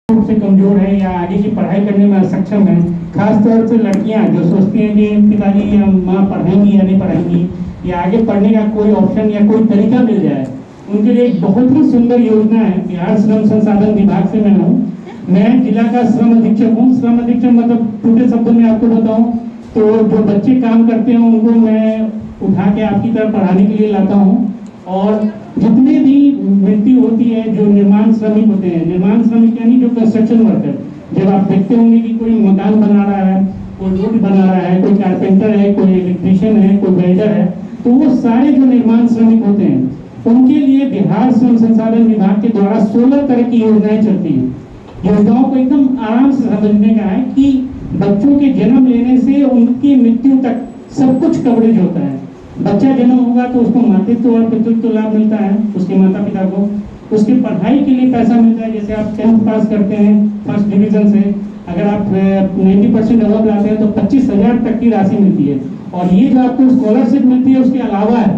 रूप से कमजोर है या आगे की पढ़ाई करने में असक्षम है, खासतौर से लड़कियां जो सोचती हैं कि पिताजी या माँ पढ़ाएंगी या नहीं पढ़ाएंगी या आगे पढ़ने का कोई ऑप्शन या कोई तरीका मिल जाए, उनके लिए एक बहुत ही सुंदर योजना है। बिहार श्रम संसाधन विभाग से मैं हूँ, मैं जिला का श्रम अधीक्षक हूँ। श्रम अधीक्षक मतलब टूटे शब्दों में आपको बताऊँ तो जो बच्चे काम करते हैं उनको मैं उठा के आपकी तरफ पढ़ाने के लिए लाता हूँ। और जितने भी मृत्यु होती है जो निर्माण श्रमिक होते हैं, निर्माण श्रमिक यानी जो कंस्ट्रक्शन वर्कर, जब आप देखते होंगे कि कोई मकान बना रहा है, कोई रोड बना रहा है, कोई कारपेंटर है, कोई इलेक्ट्रीशियन है, कोई वेल्डर है, तो वो सारे जो निर्माण श्रमिक होते हैं उनके लिए बिहार श्रम संसाधन विभाग के द्वारा 16 तरह की योजनाएं चलती हैं। योजनाओं को एकदम आराम से समझने का है कि बच्चों के जन्म लेने से उनकी मृत्यु तक सब कुछ कवरेज होता है। बच्चा जन्म होगा तो उसको मातृत्व और पितृत्व लाभ मिलता है, उसके माता पिता को उसके पढ़ाई के लिए पैसा मिलता है। जैसे आप 10th पास करते हैं फर्स्ट डिवीजन से, अगर आप 90% अवार्ड लाते हैं तो 25,000 तक की राशि मिलती है। और ये जो आपको स्कॉलरशिप मिलती है उसके अलावा है,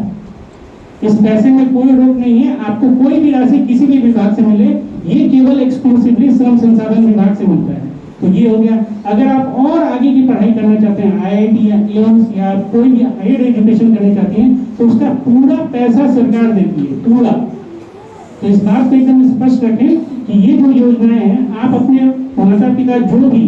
इस पैसे में कोई रोक नहीं है, आपको कोई भी राशि किसी भी विभाग से मिले, ये केवल एक्सक्लूसिवली श्रम संसाधन विभाग से मिलता है। तो ये हो गया। अगर आप और आगे की पढ़ाई करना चाहते हैं, आईआईटी या एम्स या कोई भी हायर एजुकेशन करना चाहते हैं, तो उसका पूरा पैसा सरकार देती है, पूरा। तो इस बात को एकदम स्पष्ट रखें कि ये जो योजनाएं हैं, आप अपने माता पिता जो भी,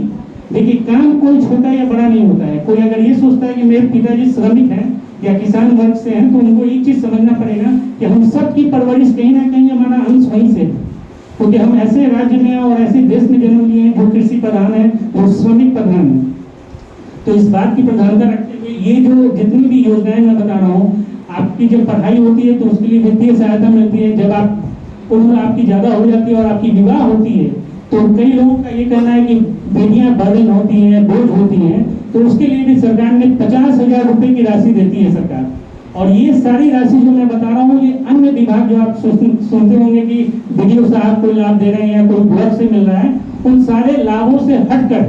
देखिए काम कोई छोटा या बड़ा नहीं होता है। कोई अगर ये सोचता है कि मेरे पिताजी श्रमिक हैं या किसान वर्ग से हैं, तो उनको एक चीज समझना पड़ेगा कि हम सब की परवरिश कहीं ना कहीं हमारा अंश वहीं से है, क्योंकि हम ऐसे राज्य में और ऐसे देश में जन्म लिए हैं जो कृषि प्रधान है, जो श्रमिक प्रधान है। तो इस बात की प्रधानता रखते हुए ये जो जितनी भी योजनाएं मैं बता रहा हूँ, आपकी जब पढ़ाई होती है तो उसके लिए वित्तीय सहायता मिलती है। जब आप उम्र आपकी ज्यादा हो जाती है और आपकी विवाह होती है, तो कई लोगों का ये कहना है कि बेटियां बर्डन होती हैं, बोझ होती हैं, तो उसके लिए भी सरकार ने 50,000 रुपए की राशि देती है सरकार। और ये सारी राशि जो मैं बता रहा हूँ, ये अन्य विभाग जो आप सुनते होंगे कि वीडियो साहब कोई लाभ दे रहे हैं या कोई ब्लॉक से मिल रहा है, उन सारे लाभों से हटकर,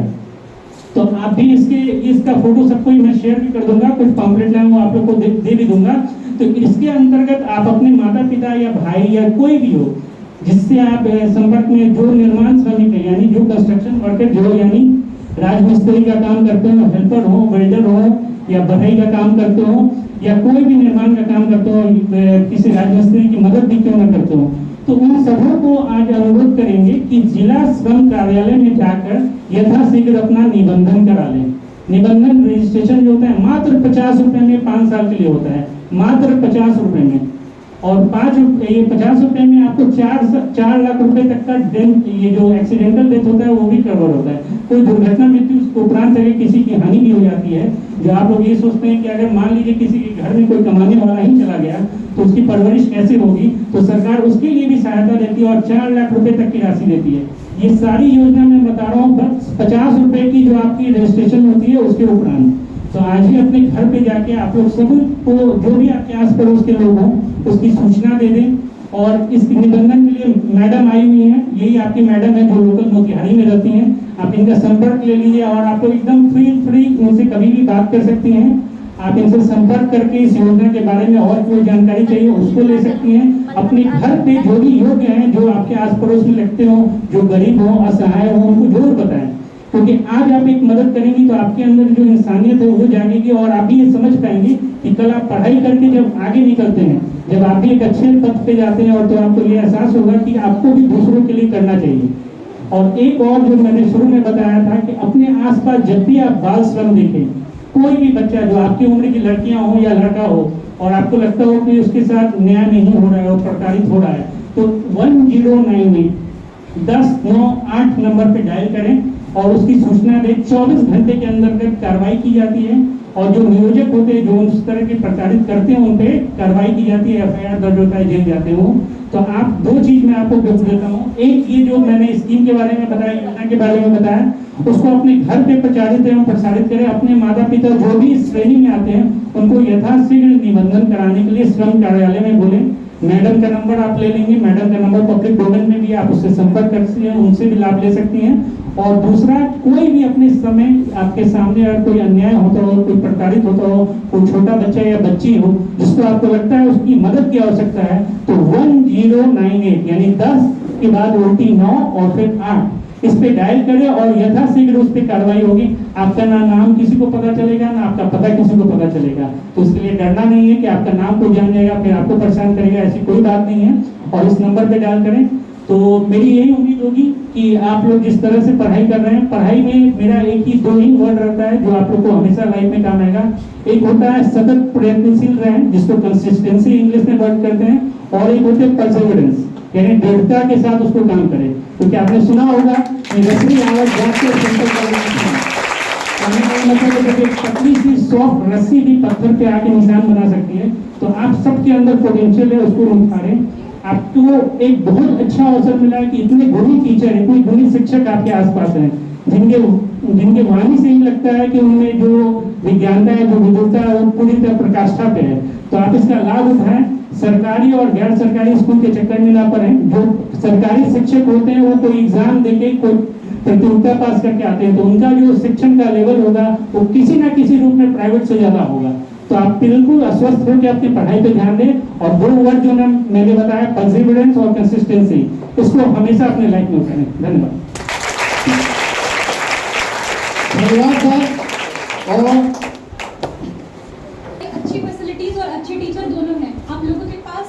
तो आप भी इसका फोटो सबको मैं शेयर भी कर दूंगा, कुछ पॉम्पलेट लाए वो आप लोग को दे भी दूंगा। तो इसके अंतर्गत आप अपने माता पिता या भाई या कोई भी हो जिससे आप संपर्क में, जो निर्माण श्रमिक है यानी जो कंस्ट्रक्शन वर्कर, जो यानी राजमिस्त्री का काम करते हो, हेल्पर हो, वेल्डर हो या बढ़ई का काम करते हो या कोई भी निर्माण का काम करते हो, किसी राजमिस्त्री की मदद भी क्यों न करते हो, तो उन सबों को आज अनुरोध करेंगे कि जिला श्रम कार्यालय में जाकर यथाशीघ्र अपना निबंधन करा लें। निबंधन रजिस्ट्रेशन जो होता है मात्र 50 रुपए में 5 साल के लिए होता है, मात्र 50 रुपए में। और 50 रुपए में आपको 4 लाख रुपए तक का ये जो एक्सीडेंटल डेथ होता है वो भी कवर होता है। कोई दुर्घटना मृत्यु उपरांत अगर किसी की हानि भी हो जाती है, जो आप लोग ये सोचते हैं कि अगर मान लीजिए किसी के घर में कोई कमाने वाला ही चला गया तो उसकी परवरिश कैसे होगी, तो सरकार उसके लिए भी सहायता देती है और 4 लाख रुपए तक की राशि देती है। ये सारी योजना मैं बता रहा हूँ, बस 50 रुपए की जो आपकी रजिस्ट्रेशन होती है उसके उपरांत। तो आज ही अपने घर पे जाके आप लोग सभी को, जो भी आपके आस पड़ोस के लोग हों, उसकी सूचना दे दें। और इस निबंधन के लिए मैडम आई हुई हैं, यही आपकी मैडम है जो लोकल मोतिहारी में रहती हैं, आप इनका संपर्क ले लीजिए और आप लोग एकदम फ्री इनसे कभी भी बात कर सकती हैं। आप इनसे संपर्क करके इस योजना के बारे में और कोई जानकारी चाहिए उसको ले सकती हैं। अपने घर पे जो भी योग्य हैं, जो आपके आस पड़ोस में लगते हो, जो गरीब हो, असहाय हो, उनको जरूर बताएं, क्योंकि आज आप एक मदद करेंगी तो आपके अंदर जो इंसानियत है वो जागेगी और आप भी ये समझ पाएंगे कि कल आप पढ़ाई करके जब आगे निकलते हैं, जब आप भी एक अच्छे पद पे जाते हैं, और तो आपको ये एहसास होगा कि आपको भी दूसरों के लिए करना चाहिए। और एक और जो मैंने शुरू में बताया था कि अपने आसपास जब भी आप बाल श्रम देखें, कोई भी बच्चा जो आपकी उम्र की लड़कियां हो या लड़का हो और आपको लगता हो कि उसके साथ न्याय नहीं हो रहा है और प्रताड़ित हो रहा है, तो 1098 1098 नंबर पे डायल करें और उसकी सूचना दें। 24 घंटे के अंदर कार्रवाई की जाती है और जो नियोजक होते हैं जो उस तरह के प्रताड़ित करते हैं उन पे कार्रवाई की जाती है, एफआईआर दर्ज होता है, जेल जाते हो। तो आप दो चीज मैं आपको गिफ्ट देता हूँ। एक ये जो मैंने स्कीम के बारे में बताया, योजना के बारे में बताया, उसको अपने घर पे प्रचारित एवं प्रसारित करें। अपने माता पिता जो भी इस श्रेणी में आते हैं उनको यथाशीघ्र निबंधन कराने के लिए श्रम कार्यालय में बोले। मैडम का नंबर आप ले लेंगे, मैडम का नंबर पब्लिक डोमेन में भी, आप उससे संपर्क कर सकते हैं, उनसे भी लाभ ले सकती हैं। और दूसरा, कोई भी अपने समय आपके सामने अगर कोई अन्याय होता हो, कोई प्रताड़ित होता हो, कोई छोटा बच्चा या बच्ची हो जिसको आपको लगता है उसकी मदद की आवश्यकता है, तो 1098 यानी 10 के बाद उल्टी 9 और फिर 8 इस पे डायल करें और यथाशीघ्र उस पर कार्रवाई होगी। आपका ना नाम किसी को पता चलेगा, ना आपका पता किसी को पता चलेगा। तो इसके लिए डरना नहीं है कि आपका नाम कोई जान जाएगा फिर आपको परेशान करेगा, ऐसी कोई बात नहीं है। और इस नंबर पे डायल करें। तो मेरी यही उम्मीद होगी कि आप लोग जिस तरह से पढ़ाई कर रहे हैं, पढ़ाई में मेरा एक ही 2 ही वर्ड रहता है जो आप लोग को हमेशा लाइफ में काम आएगा। एक होता है सतत प्रयत्नशील रहें, जिसको कंसिस्टेंसी इंग्लिश में वर्ड करते हैं, और एक होते हैं परसेवरेंस, यानी दृढ़ता के साथ उसको काम करें। क्योंकि आपने सुना होगा कि रस्सी आवाज जाकर सिंपल पतली सी सॉफ्ट रस्सी भी पत्थर पे आके निशान बना सकती है। तो आप सबके अंदर पोटेंशियल है, उसको निखारें। आपको एक बहुत अच्छा अवसर मिला है कि इतने गुणी टीचर, इतने गुणी शिक्षक आपके आसपास हैं, जिनके वाणी से ही लगता है कि उनमें जो विज्ञानता है, जो विद्वता है, वो पूरी तरह प्रकाष्ठा पे है। तो आप इसका लाभ उठाएं। सरकारी और गैर सरकारी स्कूल के चक्कर में ना पड़े। जो सरकारी शिक्षक होते हैं वो कोई एग्जाम देके कोई प्रतियोगिता पास करके आते हैं, तो उनका जो शिक्षण का लेवल होगा वो किसी ना किसी रूप में प्राइवेट से ज्यादा होगा। तो आप बिल्कुल अस्वस्थ होकर अपनी पढ़ाई पे ध्यान दें। और 2 वर्ड जो मैंने बताया, परसिवरेंस और कंसिस्टेंसी, इसको हमेशा अपने लाइफ में करें। धन्यवाद। धन्यवाद सर। और अच्छी फैसिलिटीज और अच्छे टीचर दोनों हैं। आप लोगों के पास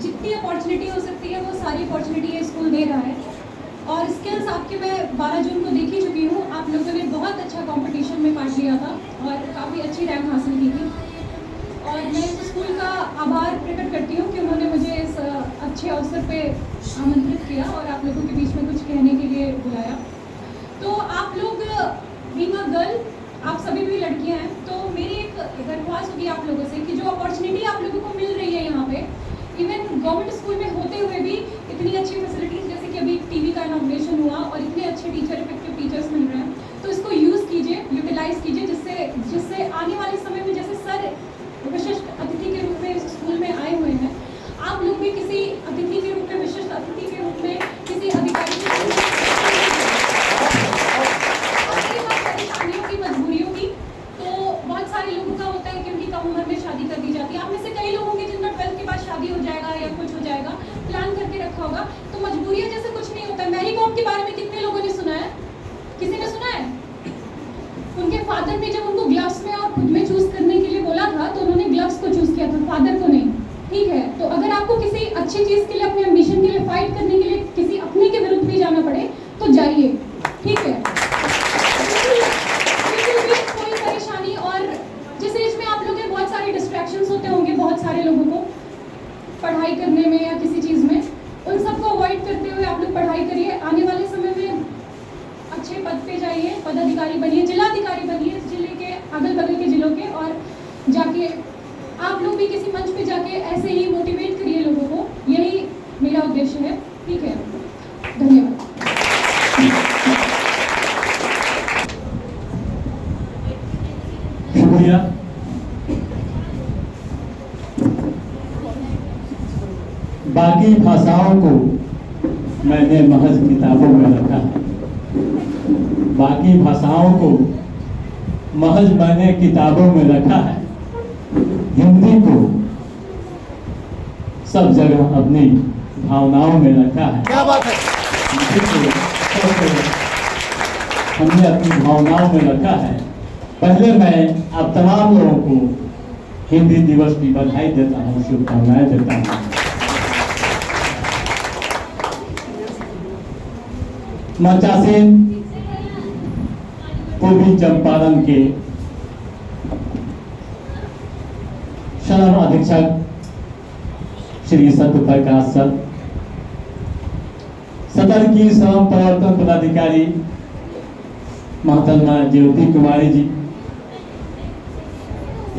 जितनी अपॉर्चुनिटी हो सकती है वो सारी अपॉर्चुनिटी ये स्कूल दे रहा है। और स्किल्स आपके मैं 12 जून को देख ही चुकी हूँ। आप लोगों ने बहुत अच्छा कंपटीशन में पार्ट लिया था और काफ़ी अच्छी रैंक हासिल की थी। और मैं इस स्कूल का आभार प्रकट करती हूँ कि उन्होंने मुझे इस अच्छे अवसर पे आमंत्रित किया और आप लोगों के बीच में कुछ कहने के लिए बुलाया। तो आप लोग बीमा गर्ल, आप सभी भी लड़कियां हैं, तो मेरी एक दरख्वास्त होगी आप लोगों से कि जो अपॉर्चुनिटी आप लोगों को मिल रही है यहाँ पे, इवन गवर्नमेंट स्कूल में होते हुए भी इतनी अच्छी फैसिलिटीज, जैसे कि अभी टीवी का इनॉग्रेशन हुआ और इतने अच्छे टीचर, इफेक्टिव टीचर्स मिल रहे हैं, तो इसको यूज़ कीजिए, यूटिलाइज कीजिए, जिससे आने वाले समय में, जैसे सर विशिष्ट अतिथि के रूप में इस स्कूल में आए हुए हैं, आप लोग भी किसी अतिथि के रूप में, विशिष्ट अतिथि के रूप में किसी अधिकारी परेशानियों की, मजबूरियों की, तो बहुत सारे लोगों का होता है कि उनकी कम उम्र में शादी कर दी जाती है। आप में से कई लोग होंगे जिनका 12th के बाद शादी हो जाएगा या कुछ हो जाएगा, प्लान करके रखा होगा। तो मजबूरियां जैसे कुछ नहीं होता है। मैरी कॉम के बारे में कितने लोगों ने सुना है? किसी ने सुना है? उनके फादर ने जब उनको ग्लव्स में और खुद में चूज करने के लिए बोला था तो उन्होंने ग्लव्स को चूज किया था, फादर को नहीं। ठीक है, तो अगर आपको किसी अच्छी चीज के लिए, अपने एम्बिशन के लिए फाइट करने के लिए किसी अपने के विरुद्ध भी जाना पड़े तो जाइए। ठीक है, बिल्कुल भी कोई परेशानी। और जिस एज में आप लोग हैं, बहुत सारे डिस्ट्रैक्शंस होते होंगे बहुत सारे लोगों को पढ़ाई करने में या किसी चीज में, उन सबको अवॉइड करते हुए आप लोग पढ़ाई करिए। आने वाले समय में अच्छे पद पे जाइए, पदाधिकारी बनिए, जिलाधिकारी बनिए जिले के, अगल बगल के जिलों के, और जाके आप लोग भी किसी मंच पे जाके ऐसे ही मोटिवेट करिए लोगों को। यही मेरा उद्देश्य है। ठीक है, धन्यवाद। शुक्रिया। बाकी भाषाओं को मैंने महज किताबों में रखा है, बाकी भाषाओं को महज मैंने किताबों में रखा है, हिंदी को सब जगह अपनी भावनाओं में रखा है। क्या बात है? हमने अपनी भावनाओं में रखा है। पहले मैं आप तमाम लोगों को हिंदी दिवस की बधाई देता हूँ, शुभकामनाएं देता हूँ। मंचासीन पूर्वी चंपारण के श्रम अधीक्षक श्री सत्य प्रकाश सर, सदर की श्रम प्रवर्तन पदाधिकारी महतरमा ज्योति कुमारी जी,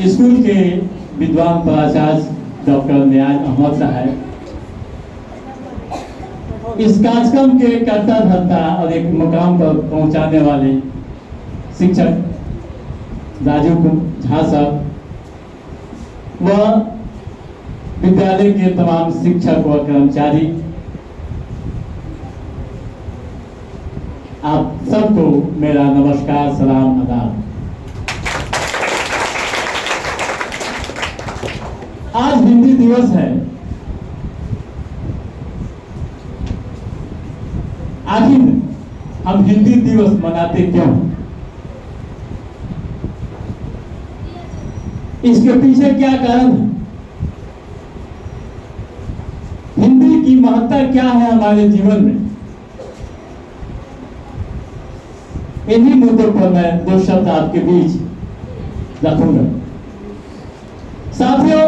स्कूल के विद्वान प्राचार्य डॉक्टर नियाज अहमद साहब, इस कार्यक्रम के कर्ता धर्ता और एक मुकाम पर पहुंचाने वाले शिक्षक राजू झा साहब व विद्यालय के तमाम शिक्षक व कर्मचारी, आप सबको मेरा नमस्कार, सलाम, आदाब। आज हिंदी दिवस है। हम हिंदी दिवस मनाते क्यों? इसके पीछे क्या कारण है? हिंदी की महत्ता क्या है हमारे जीवन में? इन्हीं मुद्दों पर मैं 2 शब्द आपके बीच रखूंगा। साथियों,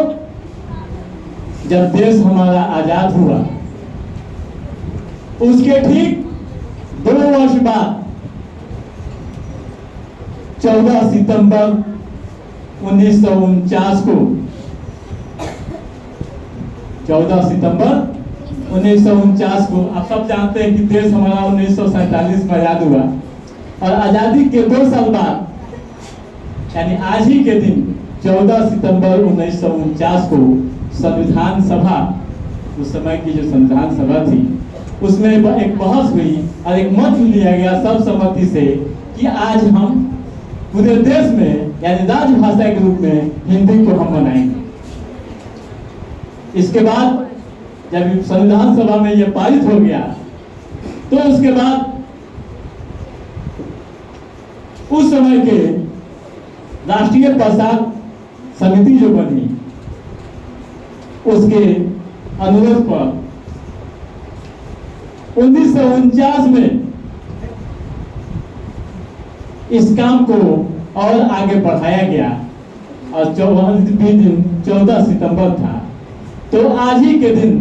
जब देश हमारा आजाद हुआ, उसके ठीक 2 वर्ष बाद 14 सितंबर 1949 को 14 सितंबर 1949 को आप सब जानते हैं कि देश हमारा 1947 में आजाद हुआ और आजादी के 2 साल बाद यानी आज ही के दिन 14 सितंबर 1949 को संविधान सभा, उस समय की जो संविधान सभा थी, उसमें एक बहस हुई और एक मत लिया गया सर्वसम्मति से कि आज हम पूरे देश में यानी राजभाषा के रूप में हिंदी को हम मनाएंगे। इसके बाद जब संविधान सभा में यह पारित हो गया तो उसके बाद उस समय के राष्ट्रीय प्रसार समिति जो बनी, उसके अनुरोध पर 1949 में इस काम को और आगे बढ़ाया गया और 14 सितंबर था, तो आज ही के दिन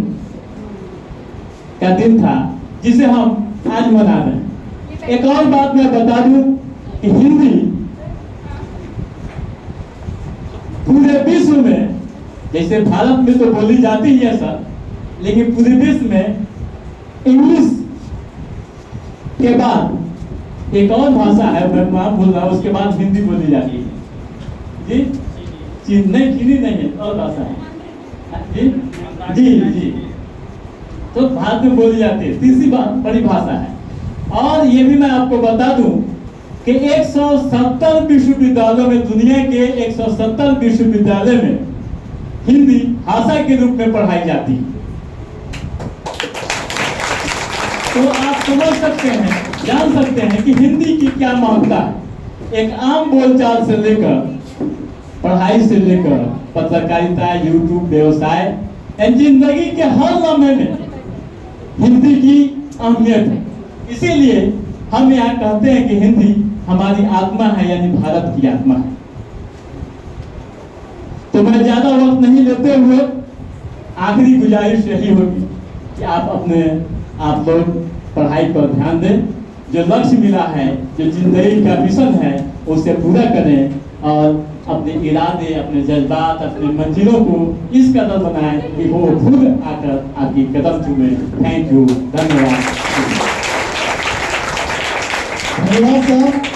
का दिन था जिसे हम आज मना रहे हैं। एक और बात मैं बता दूं कि हिंदी पूरे विश्व में, जैसे भारत में तो बोली जाती है सर, लेकिन पूरे विश्व में इंग्लिश के बाद एक और भाषा है, मैं नाम भूल रहा हूं, उसके बाद हिंदी बोली जाती है जी। नहीं, चीनी नहीं है, और भाषा है जी जी जी, तो भारत में बोली जाती है, तीसरी बड़ी भाषा है। और ये भी मैं आपको बता दूं कि 170 विश्वविद्यालयों में, दुनिया के 170 विश्वविद्यालय में हिंदी भाषा के रूप में पढ़ाई जाती है। तो आप समझ सकते हैं, जान सकते हैं कि हिंदी की क्या महत्ता है। एक आम बोलचाल से लेकर, पढ़ाई से लेकर, पत्रकारिता, यूट्यूब, व्यवसाय, जिंदगी के हर लम्हे में हिंदी की अहमियत है। इसीलिए हम यहाँ कहते हैं कि हिंदी हमारी आत्मा है, यानी भारत की आत्मा है। तो मैं ज्यादा वक्त नहीं लेते हुए आखिरी गुजारिश यही होगी कि आप लोग पढ़ाई पर ध्यान दें, जो लक्ष्य मिला है, जो जिंदगी का मिशन है, उसे पूरा करें और अपने इरादे, अपने जज्बात, अपने मंजिलों को इस कदर बनाएं कि वो खुद आकर आपकी कदम चूमे। थैंक यू, धन्यवाद। धन्यवाद सर।